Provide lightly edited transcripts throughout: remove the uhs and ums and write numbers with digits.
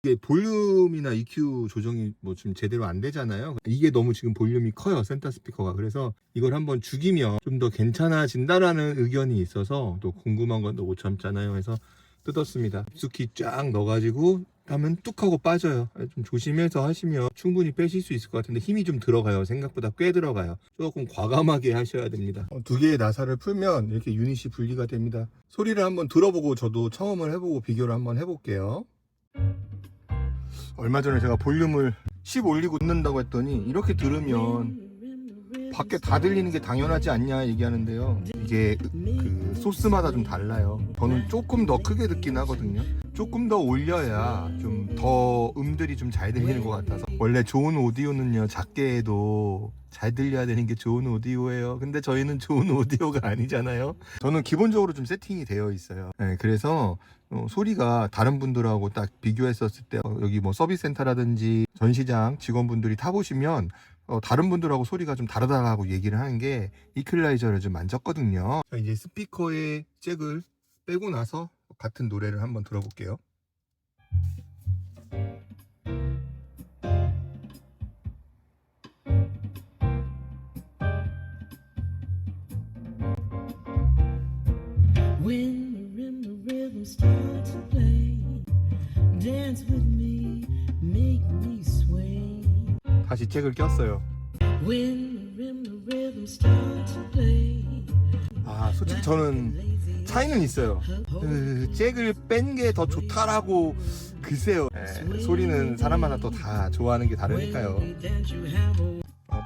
이게 볼륨이나 EQ 조정이 뭐 좀 제대로 안 되잖아요. 이게 너무 지금 볼륨이 커요, 센터 스피커가. 그래서 이걸 한번 죽이면 좀 더 괜찮아진다라는 의견이 있어서, 또 궁금한 건 또 못 참잖아요. 그래서 뜯었습니다. 깊숙이 쫙 넣어가지고 하면 뚝 하고 빠져요. 좀 조심해서 하시면 충분히 빼실 수 있을 것 같은데 힘이 좀 들어가요. 생각보다 꽤 들어가요. 조금 과감하게 하셔야 됩니다. 두 개의 나사를 풀면 이렇게 유닛이 분리가 됩니다. 소리를 한번 들어보고 저도 처음을 해보고 비교를 한번 해볼게요. 얼마 전에 제가 볼륨을 10 올리고 듣는다고 했더니 이렇게 들으면 밖에 다 들리는 게 당연하지 않냐 얘기하는데요. 이게 그 소스마다 좀 달라요. 저는 조금 더 크게 듣긴 하거든요. 조금 더 올려야 좀 더 음들이 좀 잘 들리는 것 같아서. 원래 좋은 오디오는요, 작게 해도 잘 들려야 되는 게 좋은 오디오예요. 근데 저희는 좋은 오디오가 아니잖아요. 저는 기본적으로 좀 세팅이 되어 있어요. 네, 그래서 소리가 다른 분들하고 딱 비교했었을 때 여기 뭐 서비스 센터라든지 전시장 직원분들이 타보시면 다른 분들하고 소리가 좀 다르다고 얘기를 하는 게, 이퀄라이저를 좀 만졌거든요. 자, 이제 스피커의 잭을 빼고 나서 같은 노래를 한번 들어볼게요. When the rhythm starts to play, dance with me, make me sway. 다시 잭을 꼈어요. When the rhythm starts to play. 솔직히 저는 차이는 있어요. 잭을 뺀 게 더 좋다라고, 글쎄요. 소리는 사람마다 또 다 좋아하는 게 다르니까요.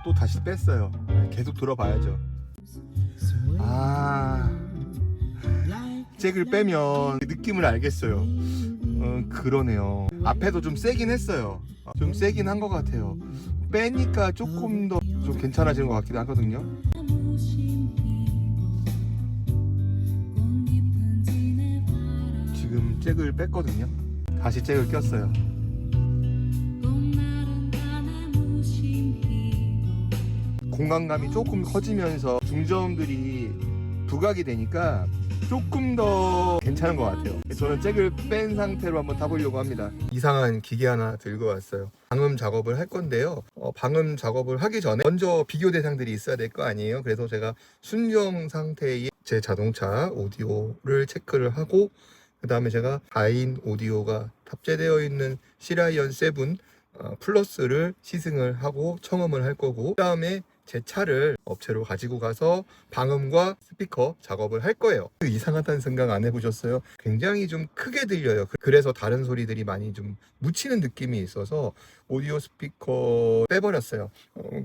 또 다시 뺐어요. 계속 들어봐야죠. 잭을 빼면 느낌을 알겠어요. 그러네요. 앞에도 좀 세긴 했어요. 좀 세긴 한 것 같아요. 빼니까 조금 더 좀 괜찮아지는 것 같기도 하거든요. 지금 잭을 뺐거든요. 다시 잭을 꼈어요. 공간감이 조금 커지면서 중저음들이 부각이 되니까 조금 더 괜찮은 것 같아요. 저는 잭을 뺀 상태로 한번 타보려고 합니다. 이상한 기계 하나 들고 왔어요. 방음 작업을 할 건데요. 방음 작업을 하기 전에 먼저 비교 대상들이 있어야 될 거 아니에요. 그래서 제가 순정 상태의 제 자동차 오디오를 체크를 하고, 그 다음에 제가 가인 오디오가 탑재되어 있는 시라이언 7 플러스를 시승을 하고 청음을 할 거고, 그 다음에 제 차를 업체로 가지고 가서 방음과 스피커 작업을 할 거예요. 이상하다는 생각 안 해보셨어요? 굉장히 좀 크게 들려요. 그래서 다른 소리들이 많이 좀 묻히는 느낌이 있어서 오디오 스피커 빼버렸어요.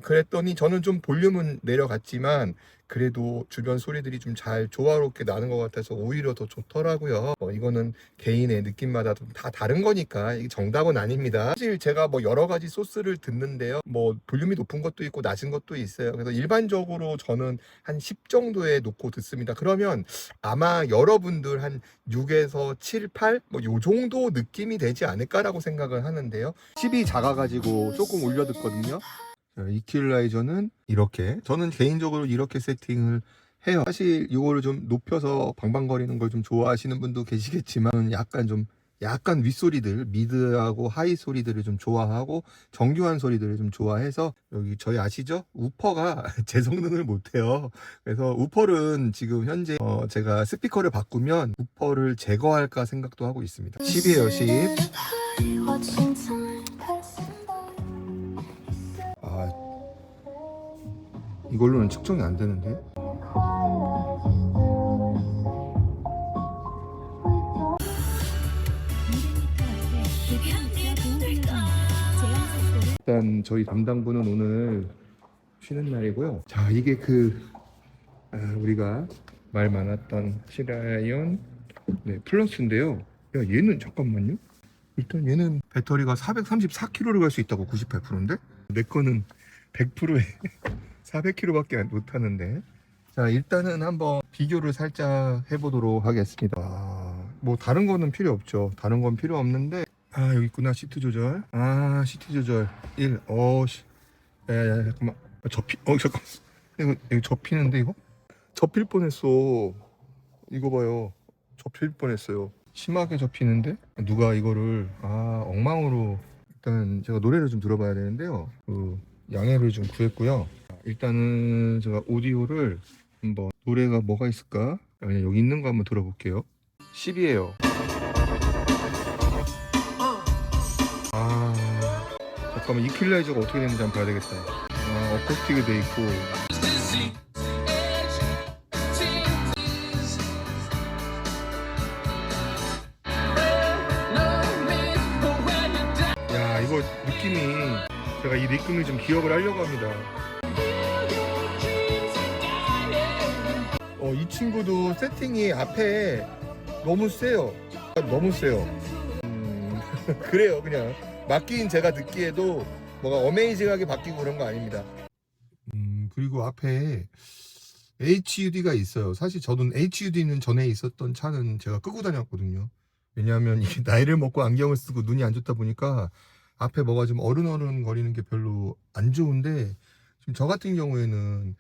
그랬더니 저는 좀 볼륨은 내려갔지만 그래도 주변 소리들이 좀 잘 조화롭게 나는 것 같아서 오히려 더 좋더라고요. 이거는 개인의 느낌마다 좀 다 다른 거니까 이게 정답은 아닙니다. 사실 제가 뭐 여러 가지 소스를 듣는데요, 뭐 볼륨이 높은 것도 있고 낮은 것도 있어요. 그래서 일반적으로 저는 한 10 정도에 놓고 듣습니다. 그러면 아마 여러분들 한 6에서 7, 8 뭐 요 정도 느낌이 되지 않을까라고 생각을 하는데요. 10이 작아가지고 조금 올려 듣거든요. 이퀄라이저는 이렇게, 저는 개인적으로 이렇게 세팅을 해요. 사실 이거를 좀 높여서 방방거리는 걸 좀 좋아하시는 분도 계시겠지만 약간 윗소리들, 미드하고 하이 소리들을 좀 좋아하고 정교한 소리들을 좀 좋아해서, 여기 저희 아시죠? 우퍼가 제 성능을 못해요. 그래서 우퍼는 지금 현재 제가 스피커를 바꾸면 우퍼를 제거할까 생각도 하고 있습니다. 10이에요, 10. 이걸로는 측정이 안 되는데. 일단 저희 담당분은 오늘 쉬는 날이고요. 자, 이게 우리가 말 많았던 시라이언 플러스인데요. 야, 얘는 잠깐만요. 일단 얘는 배터리가 434km를 갈 수 있다고. 98%인데 내 거는 100%에 400km밖에 못 하는데. 자, 일단은 한번 비교를 살짝 해보도록 하겠습니다. 뭐 다른 거는 필요 없죠. 다른 건 필요 없는데, 여기 있구나. 시트 조절. 시트 조절 1. 야야야, 잠깐만. 잠깐. 이거 접히는데, 이거? 접힐 뻔했어. 이거 봐요. 접힐 뻔했어요. 심하게 접히는데 누가 이거를 엉망으로. 일단 제가 노래를 좀 들어봐야 되는데요. 그 양해를 좀 구했고요. 일단은 제가 오디오를 한번 노래가 뭐가 있을까? 그냥 여기 있는 거 한번 들어볼게요. 10이에요. 잠깐만 이퀄라이저가 어떻게 되는지 한번 봐야 되겠다. 어쿠스틱이 돼 있고. 야, 이거 느낌이, 제가 이 느낌을 좀 기억을 하려고 합니다. 이 친구도 세팅이 앞에 너무 세요. 너무 세요. 그래요. 그냥 맡긴 제가 듣기에도 뭐가 어메이징하게 바뀌고 그런 거 아닙니다. 그리고 앞에 HUD가 있어요. 사실 저는 HUD는 전에 있었던 차는 제가 끄고 다녔거든요. 왜냐하면 이게 나이를 먹고 안경을 쓰고 눈이 안 좋다 보니까 앞에 뭐가 좀 어른어른 거리는 게 별로 안 좋은데, 지금 저 같은 경우에는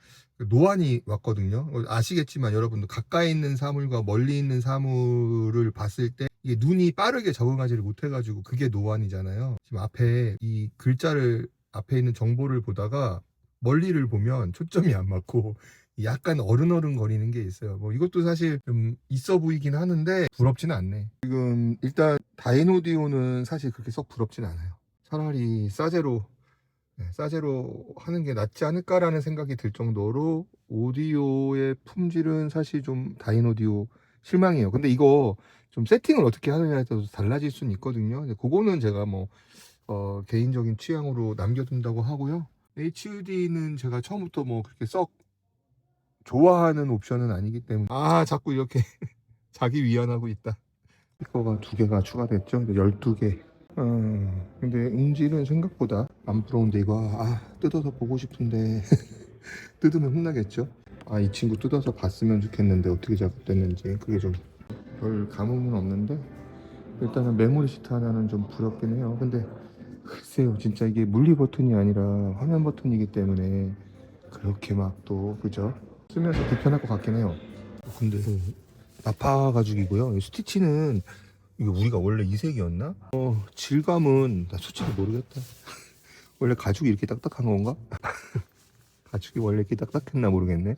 노안이 왔거든요. 아시겠지만 여러분도 가까이 있는 사물과 멀리 있는 사물을 봤을 때 이게 눈이 빠르게 적응하지를 못해가지고 그게 노안이잖아요. 지금 앞에 이 글자를, 앞에 있는 정보를 보다가 멀리를 보면 초점이 안 맞고 약간 어른어른 거리는 게 있어요. 뭐 이것도 사실 좀 있어 보이긴 하는데 부럽지는 않네. 지금 일단 다이노디오는 사실 그렇게 썩 부럽진 않아요. 차라리 싸제로 하는 게 낫지 않을까라는 생각이 들 정도로 오디오의 품질은 사실 좀 다이노디오 실망이에요. 근데 이거 좀 세팅을 어떻게 하느냐에 따라서 달라질 수는 있거든요. 근데 그거는 제가 뭐 개인적인 취향으로 남겨둔다고 하고요. HUD는 제가 처음부터 뭐 그렇게 썩 좋아하는 옵션은 아니기 때문에. 자꾸 이렇게 자기 위안하고 있다. 스피커가 2개가 추가됐죠. 12개. 근데 음질은 생각보다 안 부러운데 이거 뜯어서 보고 싶은데 뜯으면 혼나겠죠. 이 친구 뜯어서 봤으면 좋겠는데 어떻게 작업됐는지 그게 좀 별 감흥은 없는데, 일단은 메모리 시트 하나는 좀 부럽긴 해요. 근데 글쎄요, 진짜 이게 물리 버튼이 아니라 화면 버튼이기 때문에 그렇게 막 또 그죠? 쓰면서 불편할 것 같긴 해요. 근데 나파 가죽이고요. 스티치는 이거 우리가 원래 이 색이었나? 질감은 나 솔직히 모르겠다. 원래 가죽이 이렇게 딱딱한 건가? 가죽이 원래 이렇게 딱딱했나 모르겠네.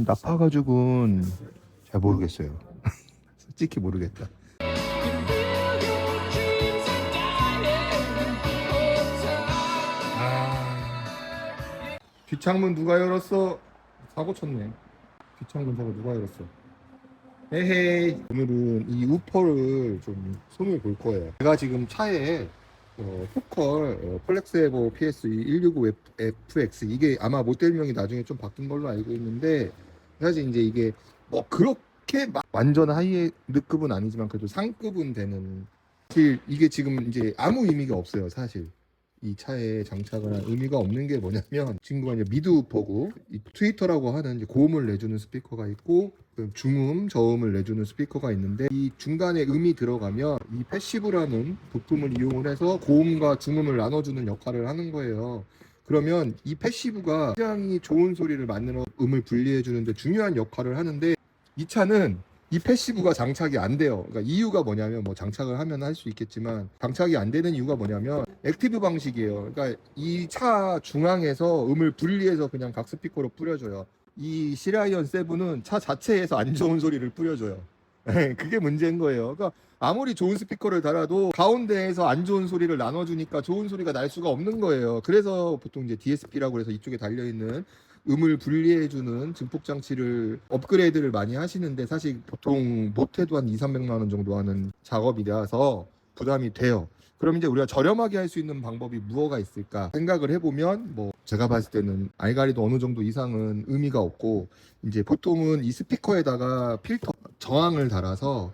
나파 가죽은 잘 모르겠어요. 솔직히 모르겠다. 뒷창문 누가 열었어? 사고 쳤네. 뒷창문 저거 누가 열었어? 헤헤이. 오늘은 이 우퍼를 좀 손을 볼 거예요. 제가 지금 차에 포컬 플렉스에버 PS 165FX, 이게 아마 모델명이 나중에 좀 바뀐 걸로 알고 있는데, 사실 이제 이게 뭐 그렇게 막 완전 하이엔드급은 아니지만 그래도 상급은 되는. 사실 이게 지금 이제 아무 의미가 없어요. 사실 이 차에 장착을 한 의미가 없는 게 뭐냐면, 친구가 이제 미드 우퍼고, 이 트위터라고 하는 이제 고음을 내주는 스피커가 있고, 중음, 저음을 내주는 스피커가 있는데, 이 중간에 음이 들어가면 이 패시브라는 부품을 이용을 해서 고음과 중음을 나눠주는 역할을 하는 거예요. 그러면 이 패시브가 굉장히 좋은 소리를 만들어 음을 분리해 주는데 중요한 역할을 하는데, 이 차는 이 패시브가 장착이 안 돼요. 그러니까 이유가 뭐냐면, 뭐 장착을 하면 할 수 있겠지만 장착이 안 되는 이유가 뭐냐면 액티브 방식이에요. 그러니까 이 차 중앙에서 음을 분리해서 그냥 각 스피커로 뿌려줘요. 이 시라이언 7은 차 자체에서 안 좋은 소리를 뿌려줘요. 그게 문제인 거예요. 그러니까 아무리 좋은 스피커를 달아도 가운데에서 안 좋은 소리를 나눠주니까 좋은 소리가 날 수가 없는 거예요. 그래서 보통 이제 DSP라고 해서 이쪽에 달려있는 음을 분리해주는 증폭 장치를 업그레이드를 많이 하시는데, 사실 보통 못해도 한 200~300만 원 정도 하는 작업이라서 부담이 돼요. 그럼 이제 우리가 저렴하게 할 수 있는 방법이 무엇가 있을까 생각을 해보면, 뭐 제가 봤을 때는 알가리도 어느 정도 이상은 의미가 없고, 이제 보통은 이 스피커에다가 필터 저항을 달아서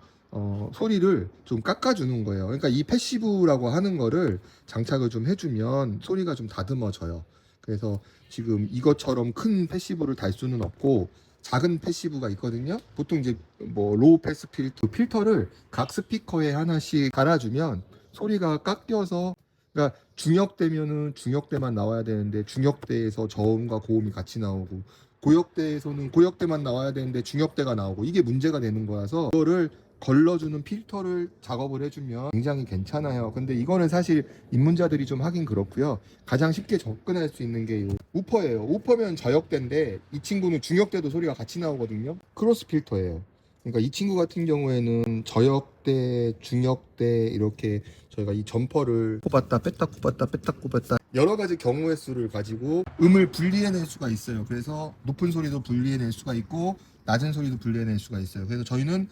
소리를 좀 깎아주는 거예요. 그러니까 이 패시브라고 하는 거를 장착을 좀 해주면 소리가 좀 다듬어져요. 그래서 지금 이것처럼 큰 패시브를 달 수는 없고 작은 패시브가 있거든요. 보통 이제 뭐 로우 패스 필터를 각 스피커에 하나씩 달아주면 소리가 깎여서, 그러니까 중역대면은 중역대만 나와야 되는데 중역대에서 저음과 고음이 같이 나오고, 고역대에서는 고역대만 나와야 되는데 중역대가 나오고, 이게 문제가 되는 거라서 이거를 걸러주는 필터를 작업을 해주면 굉장히 괜찮아요. 근데 이거는 사실 입문자들이 좀 하긴 그렇고요. 가장 쉽게 접근할 수 있는 게 이 우퍼예요. 우퍼면 저역대인데 이 친구는 중역대도 소리가 같이 나오거든요. 크로스 필터예요. 그러니까 이 친구 같은 경우에는 저역대, 중역대 이렇게 저희가 이 점퍼를 꼽았다 뺐다 꼽았다 뺐다 꼽았다 여러 가지 경우의 수를 가지고 음을 분리해낼 수가 있어요. 그래서 높은 소리도 분리해낼 수가 있고 낮은 소리도 분리해낼 수가 있어요. 그래서 저희는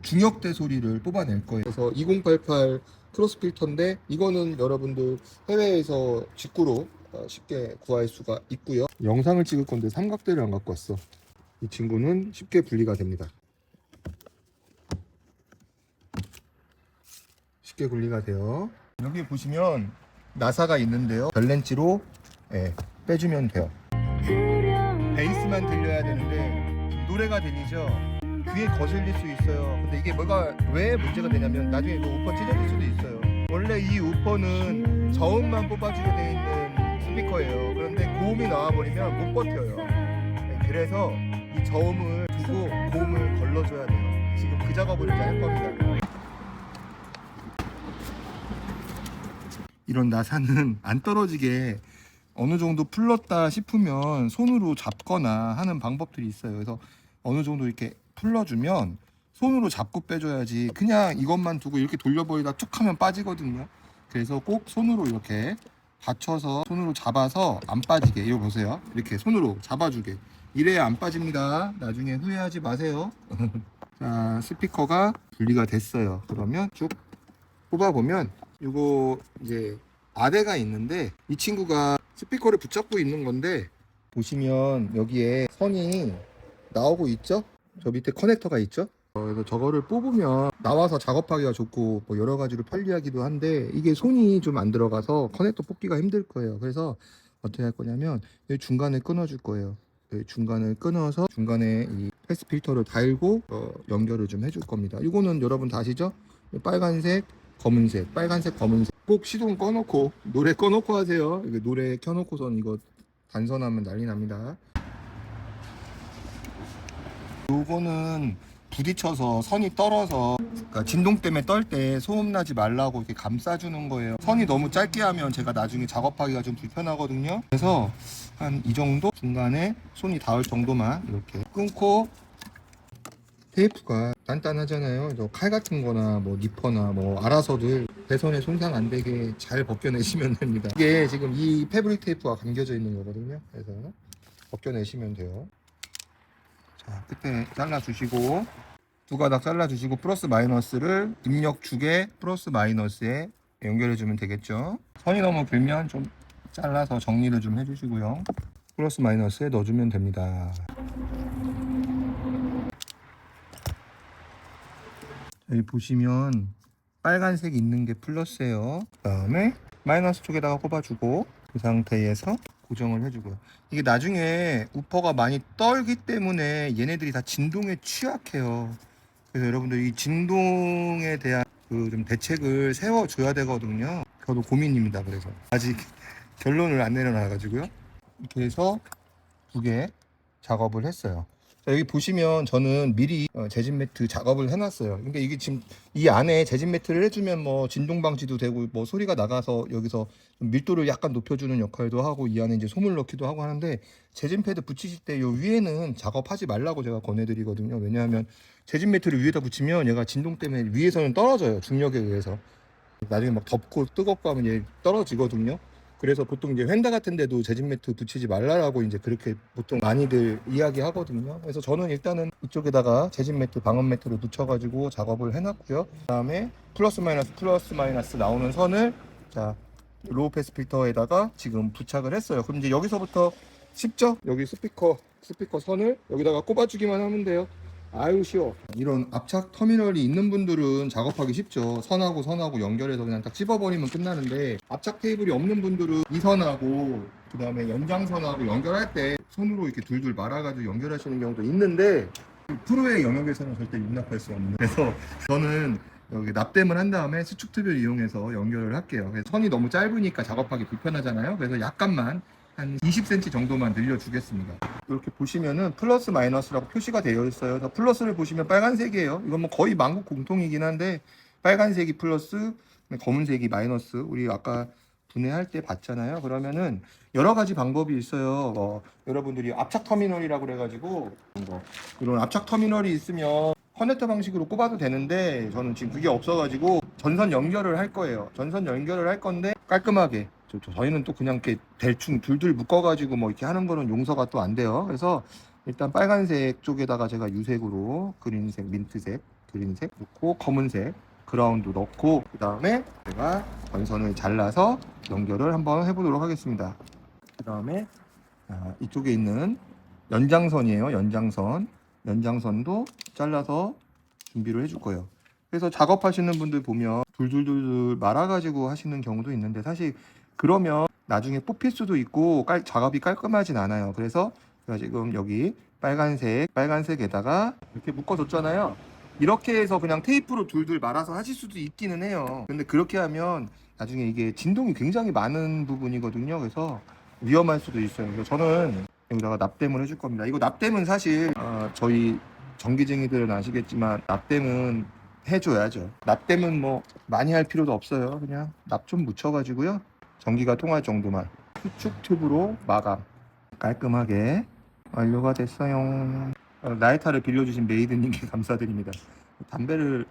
중역대 소리를 뽑아낼 거예요. 그래서 2088 크로스 필터인데 이거는 여러분들 해외에서 직구로 쉽게 구할 수가 있고요. 영상을 찍을 건데 삼각대를 안 갖고 왔어. 이 친구는 쉽게 분리가 됩니다. 쉽게 분리가 돼요. 여기 보시면 나사가 있는데요. 별렌치로 빼주면 돼요. 베이스만 들려야 되는데 노래가 들리죠? 귀에 거슬릴 수 있어요. 근데 이게 왜 문제가 되냐면 나중에 그 우퍼 찢어질 수도 있어요. 원래 이 우퍼는 저음만 뽑아주게 되어 있는 스피커예요. 그런데 고음이 나와버리면 못 버텨요. 그래서 이 저음을 두고 고음을 걸러줘야 돼요. 지금 그 작업을 이제 할 겁니다. 이런 나사는 안 떨어지게 어느 정도 풀렀다 싶으면 손으로 잡거나 하는 방법들이 있어요. 그래서 어느 정도 이렇게 풀러주면 손으로 잡고 빼줘야지 그냥 이것만 두고 이렇게 돌려버리다 툭 하면 빠지거든요. 그래서 꼭 손으로 이렇게 받쳐서 손으로 잡아서 안 빠지게, 이거 보세요. 이렇게 손으로 잡아주게. 이래야 안 빠집니다. 나중에 후회하지 마세요. 자, 스피커가 분리가 됐어요. 그러면 쭉 뽑아보면 이거 이제 아대가 있는데 이 친구가 스피커를 붙잡고 있는 건데 보시면 여기에 선이 나오고 있죠? 저 밑에 커넥터가 있죠? 그래서 저거를 뽑으면 나와서 작업하기가 좋고 뭐 여러 가지로 편리하기도 한데 이게 손이 좀 안 들어가서 커넥터 뽑기가 힘들 거예요. 그래서 어떻게 할 거냐면 여기 중간에 끊어줄 거예요. 여기 중간을 끊어서 중간에 이 패스 필터를 달고 연결을 좀 해줄 겁니다. 이거는 여러분 다 아시죠? 빨간색, 검은색, 빨간색, 검은색. 꼭 시동 꺼놓고 노래 꺼놓고 하세요. 이거 노래 켜놓고선 이거 단선하면 난리 납니다. 요거는 부딪혀서 선이 떨어서 그러니까 진동 때문에 떨 때 소음 나지 말라고 이렇게 감싸주는 거예요. 선이 너무 짧게 하면 제가 나중에 작업하기가 좀 불편하거든요. 그래서 한 이 정도 중간에 손이 닿을 정도만 이렇게 끊고, 테이프가 단단하잖아요. 그래서 칼 같은 거나 뭐 니퍼나 뭐 알아서들 배선에 손상 안 되게 잘 벗겨내시면 됩니다. 이게 지금 이 패브릭 테이프가 감겨져 있는 거거든요. 그래서 벗겨내시면 돼요. 자, 끝에 잘라주시고 두 가닥 잘라주시고 플러스 마이너스를 입력축에 플러스 마이너스에 연결해주면 되겠죠. 선이 너무 길면 좀 잘라서 정리를 좀 해주시고요. 플러스 마이너스에 넣어주면 됩니다. 여기 보시면 빨간색 있는 게 플러스예요. 그 다음에 마이너스 쪽에다가 꼽아주고 그 상태에서 고정을 해주고요. 이게 나중에 우퍼가 많이 떨기 때문에 얘네들이 다 진동에 취약해요. 그래서 여러분들 이 진동에 대한 그 좀 대책을 세워줘야 되거든요. 저도 고민입니다. 그래서 아직 결론을 안 내려놔가지고요. 이렇게 해서 두 개 작업을 했어요. 자, 여기 보시면 저는 미리 재진 매트 작업을 해놨어요. 근데 이게 지금 이 안에 재진 매트를 해주면 뭐 진동 방지도 되고 뭐 소리가 나가서 여기서 좀 밀도를 약간 높여주는 역할도 하고 이 안에 이제 솜을 넣기도 하고 하는데 재진 패드 붙이실 때 요 위에는 작업하지 말라고 제가 권해드리거든요. 왜냐하면 재진 매트를 위에다 붙이면 얘가 진동 때문에 위에서는 떨어져요. 중력에 의해서. 나중에 막 덥고 뜨겁고 하면 얘 떨어지거든요. 그래서 보통 이제 휀다 같은 데도 재진 매트 붙이지 말라라고 이제 그렇게 보통 많이들 이야기 하거든요. 그래서 저는 일단은 이쪽에다가 재진 매트, 방음 매트를 붙여가지고 작업을 해놨고요. 그 다음에 플러스 마이너스 나오는 선을 자 로우 패스 필터에다가 지금 부착을 했어요. 그럼 이제 여기서부터 쉽죠? 여기 스피커 선을 여기다가 꼽아주기만 하면 돼요. 아유 쉬워. 이런 압착 터미널이 있는 분들은 작업하기 쉽죠. 선하고 연결해서 그냥 딱 찝어버리면 끝나는데 압착 테이블이 없는 분들은 이 선하고 그 다음에 연장선하고 연결할 때 손으로 이렇게 둘둘 말아가지고 연결하시는 경우도 있는데 프로의 영역에서는 절대 용납할 수 없는. 그래서 저는 여기 납땜을 한 다음에 수축 튜브를 이용해서 연결을 할게요. 그래서 선이 너무 짧으니까 작업하기 불편하잖아요. 그래서 약간만 한 20cm 정도만 늘려주겠습니다. 이렇게 보시면은 플러스 마이너스라고 표시가 되어 있어요. 그래서 플러스를 보시면 빨간색이에요. 이건 뭐 거의 만국 공통이긴 한데 빨간색이 플러스, 검은색이 마이너스. 우리 아까 분해할 때 봤잖아요. 그러면은 여러 가지 방법이 있어요. 여러분들이 압착 터미널이라고 그래가지고 이런 압착 터미널이 있으면 커넥터 방식으로 꼽아도 되는데 저는 지금 그게 없어가지고 전선 연결을 할 거예요. 전선 연결을 할 건데 깔끔하게 저희는 또 그냥 이렇게 대충 둘둘 묶어가지고 뭐 이렇게 하는 거는 용서가 또 안 돼요. 그래서 일단 빨간색 쪽에다가 제가 유색으로 그린색, 민트색, 그린색 넣고 검은색 그라운드 넣고 그 다음에 제가 전선을 잘라서 연결을 한번 해보도록 하겠습니다. 그 다음에 이쪽에 있는 연장선이에요. 연장선도 잘라서 준비를 해줄 거예요. 그래서 작업하시는 분들 보면 둘둘둘둘 말아가지고 하시는 경우도 있는데 사실 그러면 나중에 뽑힐 수도 있고 작업이 깔끔하진 않아요. 그래서 제가 지금 여기 빨간색에다가 이렇게 묶어줬잖아요. 이렇게 해서 그냥 테이프로 둘둘 말아서 하실 수도 있기는 해요. 근데 그렇게 하면 나중에 이게 진동이 굉장히 많은 부분이거든요. 그래서 위험할 수도 있어요. 그래서 저는 여기다가 납땜을 해줄 겁니다. 이거 납땜은 사실 저희 전기쟁이들은 아시겠지만 납땜은 해줘야죠. 납땜은 뭐 많이 할 필요도 없어요. 그냥 납 좀 묻혀가지고요. 전기가 통할 정도만 수축 튜브로 마감. 깔끔하게 완료가 됐어요. 라이터를 빌려주신 메이드님께 감사드립니다. 담배를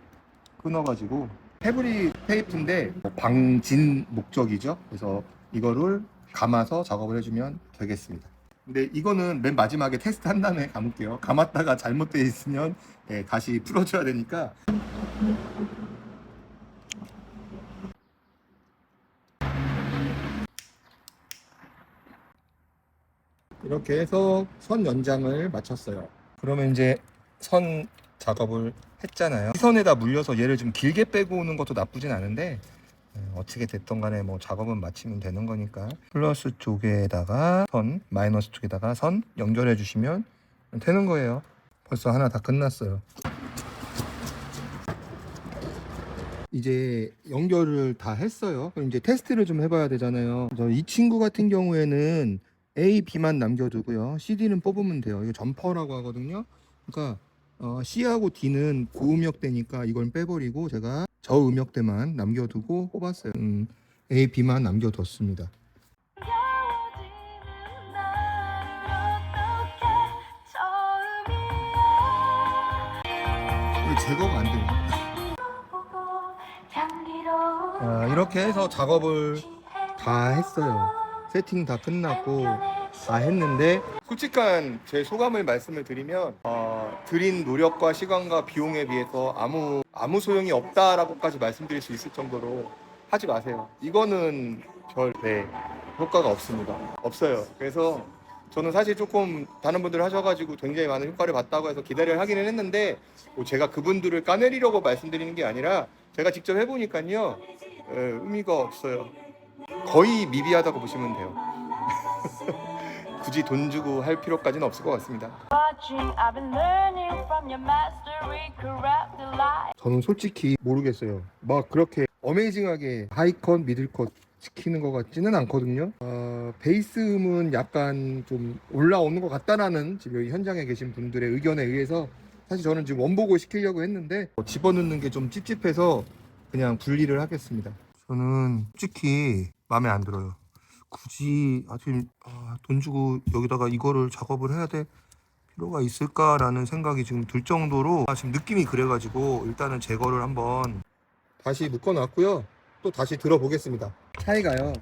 끊어가지고 패브릭 테이프인데 방진 목적이죠. 그래서 이거를 감아서 작업을 해주면 되겠습니다. 근데 이거는 맨 마지막에 테스트 한 다음에 감을게요. 감았다가 잘못되어 있으면 다시 풀어줘야 되니까. 이렇게 해서 선 연장을 마쳤어요. 그러면 이제 선 작업을 했잖아요. 이 선에다 물려서 얘를 좀 길게 빼고 오는 것도 나쁘진 않은데 어떻게 됐던 간에 뭐 작업은 마치면 되는 거니까 플러스 쪽에다가 선, 마이너스 쪽에다가 선 연결해 주시면 되는 거예요. 벌써 하나 다 끝났어요. 이제 연결을 다 했어요. 그럼 이제 테스트를 좀 해봐야 되잖아요. 이 친구 같은 경우에는 A, B만 남겨두고요. CD는 뽑으면 돼요. 이거 점퍼라고 하거든요. 그러니까 C하고 D는 고음역대니까 이걸 빼버리고 제가 저음역대만 남겨두고 뽑았어요. A, B만 남겨뒀습니다. 왜 제거가 안 돼요? 이렇게 해서 작업을 다 했어요. 세팅 다 끝났고 다 했는데 솔직한 제 소감을 말씀을 드리면 들인 노력과 시간과 비용에 비해서 아무 소용이 없다라고까지 말씀드릴 수 있을 정도로 하지 마세요. 이거는 별 효과가 없습니다. 없어요. 그래서 저는 사실 조금 다른 분들 하셔가지고 굉장히 많은 효과를 봤다고 해서 기대를 하기는 했는데 제가 그분들을 까내리려고 말씀드리는 게 아니라 제가 직접 해보니까요 의미가 없어요. 거의 미비하다고 보시면 돼요. 굳이 돈 주고 할 필요까지는 없을 것 같습니다. 저는 솔직히 모르겠어요. 막 그렇게 어메이징하게 하이컷, 미들컷 시키는 것 같지는 않거든요. 베이스 음은 약간 좀 올라오는 것 같다라는 지금 여기 현장에 계신 분들의 의견에 의해서 사실 저는 지금 원복을 시키려고 했는데 집어넣는 게 좀 찝찝해서 그냥 분리를 하겠습니다. 저는 솔직히 마음에 안 들어요. 굳이 아직 돈 주고 여기다가 이거를 작업을 해야 될 필요가 있을까라는 생각이 지금 들 정도로 지금 느낌이 그래가지고 일단은 제거를 한번 다시 묶어놨고요. 또 다시 들어보겠습니다. 차이가요.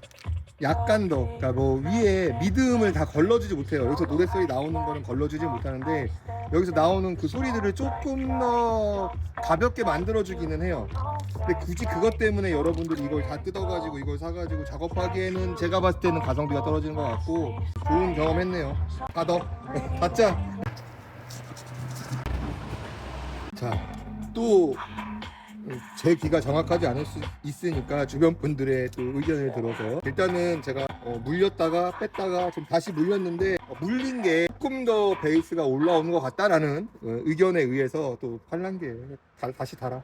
약간 더, 그러니까 뭐 위에 미드음을 다 걸러주지 못해요. 여기서 노래 소리 나오는 거는 걸러주지 못하는데 여기서 나오는 그 소리들을 조금 더 가볍게 만들어주기는 해요. 근데 굳이 그것 때문에 여러분들이 이걸 다 뜯어가지고 이걸 사가지고 작업하기에는 제가 봤을 때는 가성비가 떨어지는 것 같고 좋은 경험했네요. 받자. 자, 또 제 귀가 정확하지 않을 수 있으니까 주변 분들의 또 의견을 들어서 일단은 제가 물렸다가 뺐다가 좀 다시 물렸는데 물린 게 조금 더 베이스가 올라오는 것 같다라는 의견에 의해서 또 팔란게 다시 달아.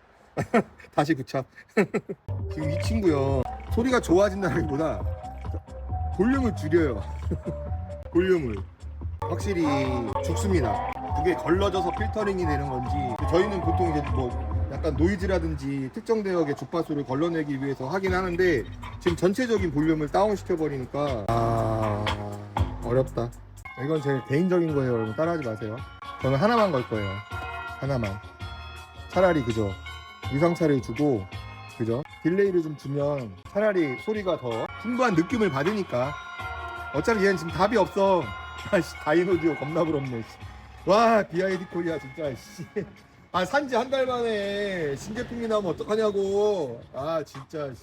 다시 붙여. 지금 이 친구요 소리가 좋아진다기보다 볼륨을 줄여요. 볼륨을 확실히 죽습니다. 그게 걸러져서 필터링이 되는 건지, 저희는 보통 이제 뭐 약간 노이즈라든지 특정 대역의 주파수를 걸러내기 위해서 하긴 하는데, 지금 전체적인 볼륨을 다운 시켜버리니까 어렵다. 이건 제 개인적인 거예요. 여러분 따라하지 마세요. 저는 하나만 걸 거예요. 하나만. 차라리 그죠, 유상차를 주고 그죠, 딜레이를 좀 주면 차라리 소리가 더 풍부한 느낌을 받으니까. 어차피 얘는 지금 답이 없어. 아씨, 다이노디오 겁나 부럽네. 와, BID 코리아 진짜 씨. 아, 산지 한 달 만에 신제품이 나오면 어떡하냐고. 아 진짜 씨.